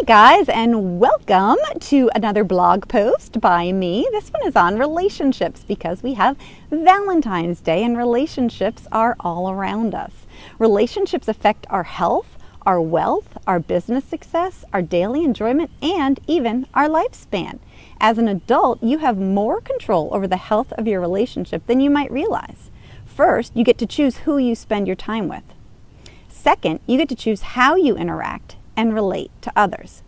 guys, and welcome to another blog post by me. This one is on relationships because we have Valentine's Day and relationships are all around us. Relationships affect our health, our wealth, our business success, our daily enjoyment, and even our lifespan. As an adult, you have more control over the health of your relationship than you might realize. First, you get to choose who you spend your time with. Second, you get to choose how you interact and relate to others.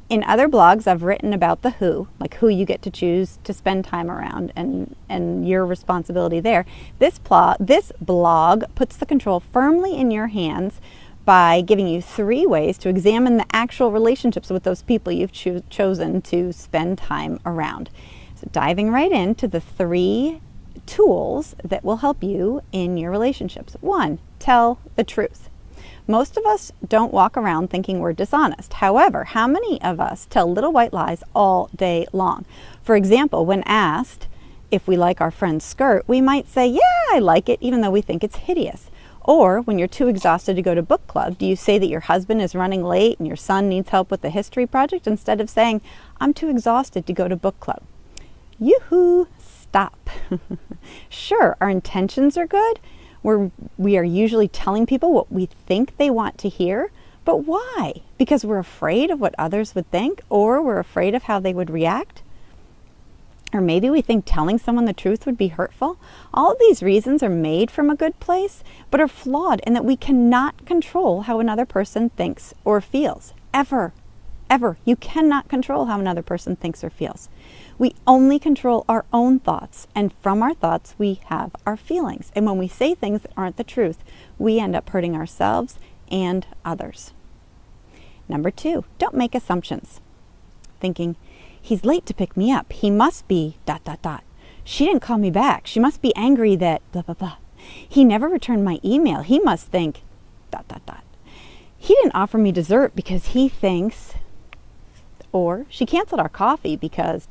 In other blogs, I've written about the who, like who you get to choose to spend time around and your responsibility there. This blog puts the control firmly in your hands by giving you 3 ways to examine the actual relationships with those people you've chosen to spend time around. So diving right into the 3 tools that will help you in your relationships. 1, tell the truth. Most of us don't walk around thinking we're dishonest. However, how many of us tell little white lies all day long? For example, when asked if we like our friend's skirt, we might say, yeah, I like it, even though we think it's hideous. Or when you're too exhausted to go to book club, do you say that your husband is running late and your son needs help with the history project instead of saying, I'm too exhausted to go to book club? Yoo-hoo, stop. Sure, our intentions are good. We are usually telling people what we think they want to hear, but why? Because we're afraid of what others would think, or we're afraid of how they would react? Or maybe we think telling someone the truth would be hurtful. All of these reasons are made from a good place, but are flawed in that we cannot control how another person thinks or feels. Ever. You cannot control how another person thinks or feels. We only control our own thoughts, and from our thoughts we have our feelings. And when we say things that aren't the truth, we end up hurting ourselves and others. Number 2, don't make assumptions. Thinking, he's late to pick me up. He must be ... She didn't call me back. She must be angry that ... He never returned my email. He must think ... He didn't offer me dessert because he thinks... Or she canceled our coffee because ...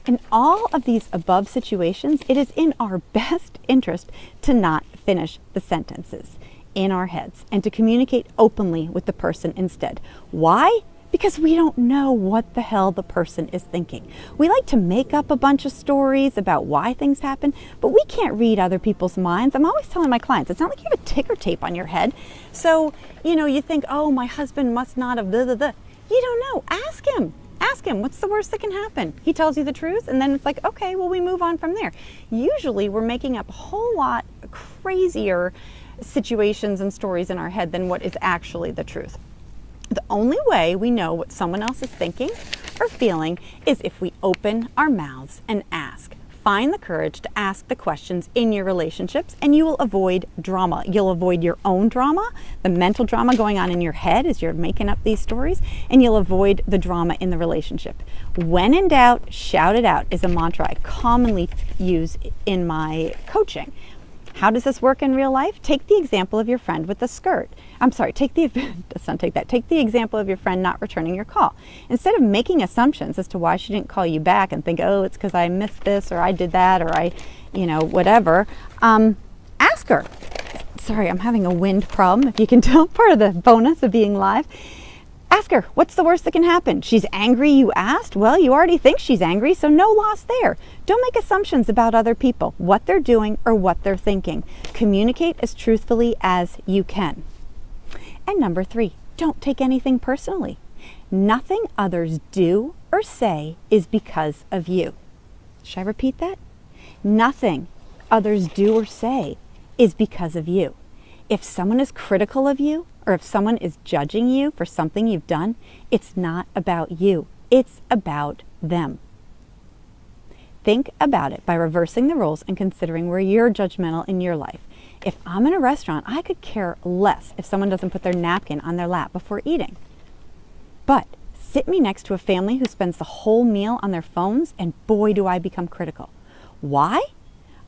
In all of these above situations, it is in our best interest to not finish the sentences in our heads and to communicate openly with the person instead. Why? Because we don't know what the hell the person is thinking. We like to make up a bunch of stories about why things happen, but we can't read other people's minds. I'm always telling my clients, it's not like you have a ticker tape on your head. So, you think, oh, my husband must not have blah, blah, blah. You don't know. Ask him, what's the worst that can happen? He tells you the truth, and then it's like, okay, well, we move on from there. Usually we're making up a whole lot crazier situations and stories in our head than what is actually the truth. The only way we know what someone else is thinking or feeling is if we open our mouths and ask. Find the courage to ask the questions in your relationships, and you will avoid drama. You'll avoid your own drama, the mental drama going on in your head as you're making up these stories, and you'll avoid the drama in the relationship. When in doubt, shout it out is a mantra I commonly use in my coaching. How does this work in real life? Take the example of your friend with the skirt. Take the example of your friend not returning your call. Instead of making assumptions as to why she didn't call you back and think, oh, it's because I missed this or I did that or I, whatever, ask her. Sorry, I'm having a wind problem, if you can tell, part of the bonus of being live. Ask her, what's the worst that can happen? She's angry you asked? Well, you already think she's angry, so no loss there. Don't make assumptions about other people, what they're doing or what they're thinking. Communicate as truthfully as you can. And number 3, don't take anything personally. Nothing others do or say is because of you. Should I repeat that? Nothing others do or say is because of you. If someone is critical of you, or if someone is judging you for something you've done, it's not about you. It's about them. Think about it by reversing the roles and considering where you're judgmental in your life. If I'm in a restaurant, I could care less if someone doesn't put their napkin on their lap before eating. But sit me next to a family who spends the whole meal on their phones, and boy, do I become critical. Why?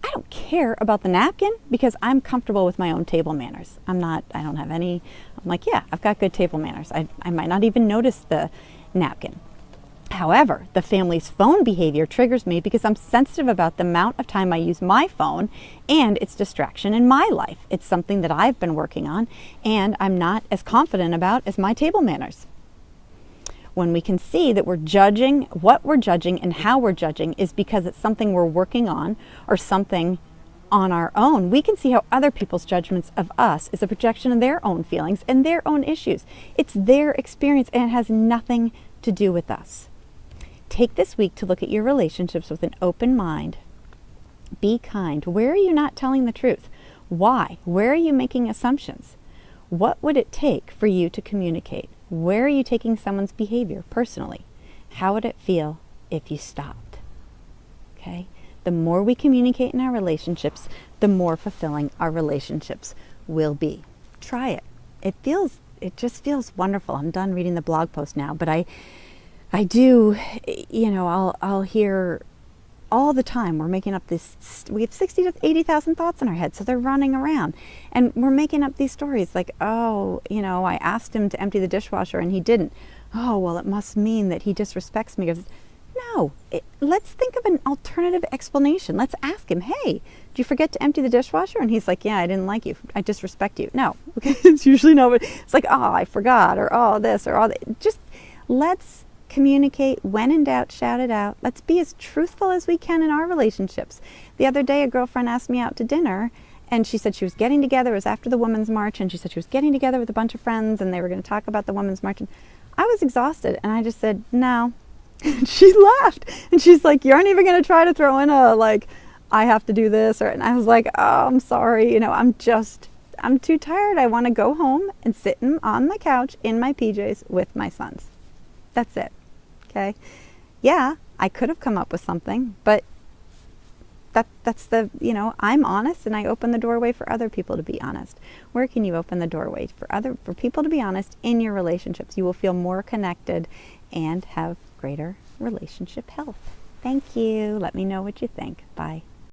I don't care about the napkin because I'm comfortable with my own table manners. I'm like, yeah, I've got good table manners. I might not even notice the napkin. However, the family's phone behavior triggers me because I'm sensitive about the amount of time I use my phone and its distraction in my life. It's something that I've been working on and I'm not as confident about as my table manners. When we can see that we're judging, what we're judging and how we're judging is because it's something we're working on or something on our own, we can see how other people's judgments of us is a projection of their own feelings and their own issues. It's their experience and it has nothing to do with us. Take this week to look at your relationships with an open mind. Be kind. Where are you not telling the truth? Why? Where are you making assumptions? What would it take for you to communicate? Where are you taking someone's behavior personally? How would it feel if you stopped? Okay? The more we communicate in our relationships, the more fulfilling our relationships will be. Try it. It just feels wonderful. I'm done reading the blog post now, but I do, I'll hear all the time, we have 60 to 80,000 thoughts in our head, so they're running around. And we're making up these stories like, I asked him to empty the dishwasher and he didn't. Oh, well, it must mean that he disrespects me. No, let's think of an alternative explanation. Let's ask him, hey, did you forget to empty the dishwasher? And he's like, yeah, I didn't like you. I disrespect you. No, it's usually no, but it's like, oh, I forgot, or oh, this, or all that. Just let's communicate. When in doubt, shout it out. Let's be as truthful as we can in our relationships. The other day, a girlfriend asked me out to dinner, and she said she was getting together. It was after the Women's March, and she said she was getting together with a bunch of friends, and they were going to talk about the Women's March. And I was exhausted, and I just said, no. And she laughed, and she's like, you aren't even going to try to throw in I have to do this, and I was like, oh, I'm sorry. I'm too tired. I want to go home and sit on my couch in my PJs with my sons. That's it. Okay. Yeah, I could have come up with something, but that's I'm honest and I open the doorway for other people to be honest. Where can you open the doorway for people to be honest in your relationships? You will feel more connected and have greater relationship health. Thank you. Let me know what you think. Bye.